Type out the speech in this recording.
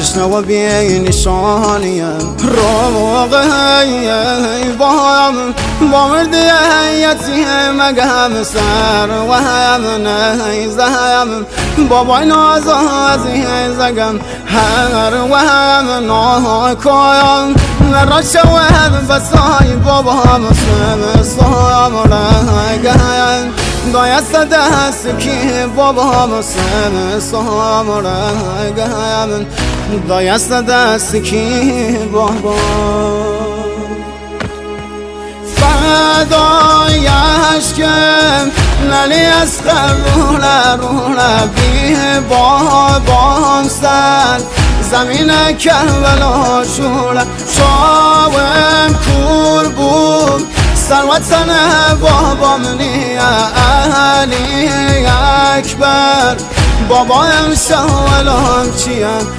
تشنه و بی نشانیم روغی بایم با مردی یتیم اگم سر و هم نیزم بابای نازازی زگم هر و هم ناکایم را شود بسای بابا مسلم سایم رگم دایست دست کی بابا مسلم سایم رگم دایست دست کی بابا فدای عشقم نلی از روله بی بابام سر زمین کربلا شوله شاوم کور بود سروتن بابام نی علی اکبر بابایم شاولم چیم